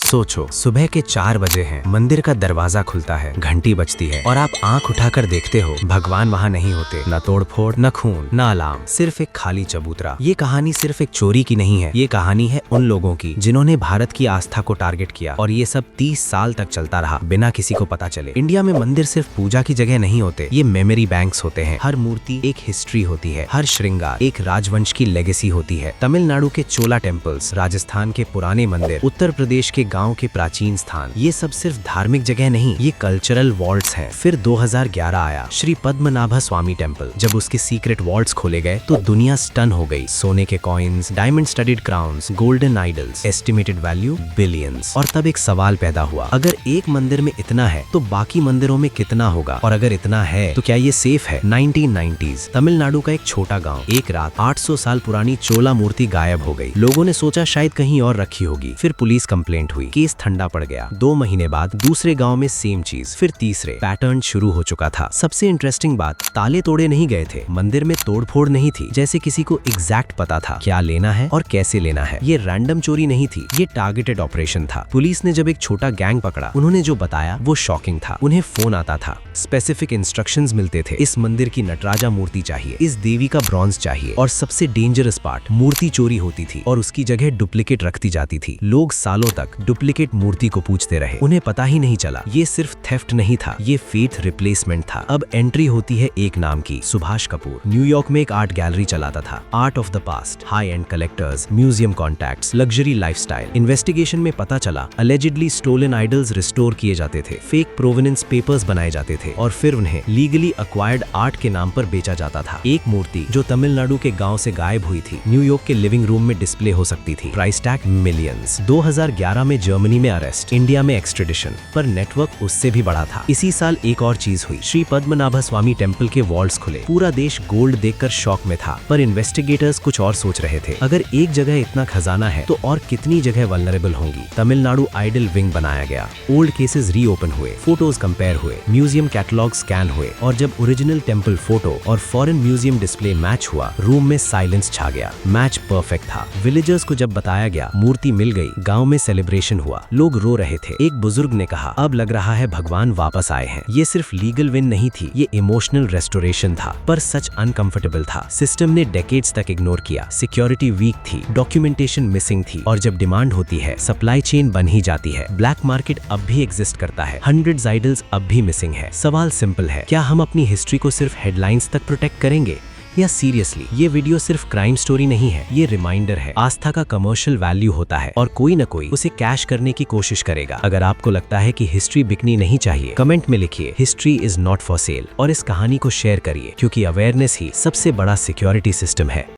सोचो, सुबह के 4 बजे हैं, मंदिर का दरवाजा खुलता है, घंटी बजती है और आप आंख उठाकर देखते हो भगवान वहाँ नहीं होते। न तोड़फोड़, न खून, न अलार्म, सिर्फ एक खाली चबूतरा। ये कहानी सिर्फ एक चोरी की नहीं है, ये कहानी है उन लोगों की जिन्होंने भारत की आस्था को टारगेट किया और ये सब 30 साल तक चलता रहा बिना किसी को पता चले। इंडिया में मंदिर सिर्फ पूजा की जगह नहीं होते, ये मेमोरी बैंक्स होते हैं। हर मूर्ति एक हिस्ट्री होती है, हर श्रृंगार एक राजवंश की लेगेसी होती है। तमिलनाडु के चोला टेम्पल्स, राजस्थान के पुराने मंदिर, उत्तर प्रदेश के गांव के प्राचीन स्थान, ये सब सिर्फ धार्मिक जगह नहीं, ये कल्चरल वॉल्ट्स हैं। फिर 2011 आया, श्री पद्मनाभ स्वामी टेम्पल। जब उसके सीक्रेट वॉल्ट्स खोले गए तो दुनिया स्टन हो गई। सोने के coins, diamond studied crowns, golden idols, estimated value billions. और तब एक सवाल पैदा हुआ, अगर एक मंदिर में इतना है तो बाकी मंदिरों में कितना होगा, और अगर इतना है तो क्या ये सेफ है? 1990s, तमिलनाडु का एक छोटा गांव, एक रात 800 साल पुरानी चोला मूर्ति गायब हो गई। लोगों ने सोचा शायद कहीं और रखी होगी। फिर पुलिस कंप्लेंट हुई, केस ठंडा पड़ गया। 2 महीने बाद दूसरे गांव में सेम चीज, फिर तीसरे। पैटर्न शुरू हो चुका था। सबसे इंटरेस्टिंग बात, ताले तोड़े नहीं गए थे, मंदिर में तोड़फोड़ नहीं थी। जैसे किसी को एग्जैक्ट पता था क्या लेना है और कैसे लेना है। ये रैंडम चोरी नहीं थी, ये टारगेटेड ऑपरेशन था। पुलिस ने जब एक छोटा गैंग पकड़ा, उन्होंने जो बताया वो शॉकिंग था। उन्हें फोन आता था, स्पेसिफिक इंस्ट्रक्शंस मिलते थे, इस मंदिर की नटराजा मूर्ति चाहिए, इस देवी का ब्रॉन्ज चाहिए। और सबसे डेंजरस पार्ट, मूर्ति चोरी होती थी और उसकी जगह डुप्लीकेट रखती जाती थी। लोग सालों तक डुप्लीकेट मूर्ति को पूछते रहे, उन्हें पता ही नहीं चला ये सिर्फ थेफ्ट नहीं था, ये फेथ रिप्लेसमेंट था। अब एंट्री होती है एक नाम की, सुभाष कपूर। न्यूयॉर्क में एक आर्ट गैलरी चलाता था, art of the past, high end collectors, museum contacts, luxury lifestyle. Investigation में पता चला अलेजिडली स्टोलन आइडल्स रिस्टोर किए जाते थे, फेक प्रोवेनेंस पेपर्स बनाए जाते थे और फिर उन्हें लीगली अक्वायर्ड आर्ट के नाम पर बेचा जाता था। एक मूर्ति जो तमिलनाडु के गांव से गायब हुई थी, न्यूयॉर्क के लिविंग रूम में डिस्प्ले हो सकती थी। Price tag millions. 2011 में जर्मनी में अरेस्ट, इंडिया में एक्सट्रेडिशन, पर नेटवर्क उससे भी बड़ा था। इसी साल एक और चीज हुई, श्री पद्मनाभ स्वामी टेम्पल के वॉल्ट्स खुले। पूरा देश गोल्ड देखकर शॉक में था, पर इन्वेस्टिगेटर्स कुछ और सोच रहे थे। अगर एक जगह इतना खजाना है तो और कितनी जगह वल्नरेबल होंगी। तमिलनाडु आइडल विंग बनाया गया, ओल्ड केसेस रीओपन हुए, फोटोज कंपेयर हुए, म्यूजियम कैटलॉग स्कैन हुए और जब ओरिजिनल टेम्पल फोटो और फॉरेन म्यूजियम डिस्प्ले मैच हुआ, रूम में साइलेंस छा गया। मैच परफेक्ट था। विलेजर्स को जब बताया गया मूर्ति मिल गई, गांव में सेलिब्रेशन हुआ, लोग रो रहे थे। एक बुजुर्ग ने कहा, अब लग रहा है भगवान वापस आए हैं। ये सिर्फ लीगल विन नहीं थी, ये इमोशनल रेस्टोरेशन था। पर सच अनकंफर्टेबल था। सिस्टम ने डेकेड्स तक इग्नोर किया, सिक्योरिटी वीक थी, डॉक्यूमेंटेशन मिसिंग थी और जब डिमांड होती है सप्लाई चेन बन ही जाती है। ब्लैक मार्केट अब भी एग्जिस्ट करता है, हंड्रेड्स आइडल्स अब भी मिसिंग है। सवाल सिंपल है, क्या हम अपनी हिस्ट्री को सिर्फ हेडलाइंस तक प्रोटेक्ट करेंगे या सीरियसली? ये वीडियो सिर्फ क्राइम स्टोरी नहीं है, ये रिमाइंडर है, आस्था का कमर्शियल वैल्यू होता है और कोई न कोई उसे कैश करने की कोशिश करेगा। अगर आपको लगता है कि हिस्ट्री बिकनी नहीं चाहिए, कमेंट में लिखिए history is not for sale और इस कहानी को शेयर करिए, क्योंकि अवेयरनेस ही सबसे बड़ा सिक्योरिटी सिस्टम है।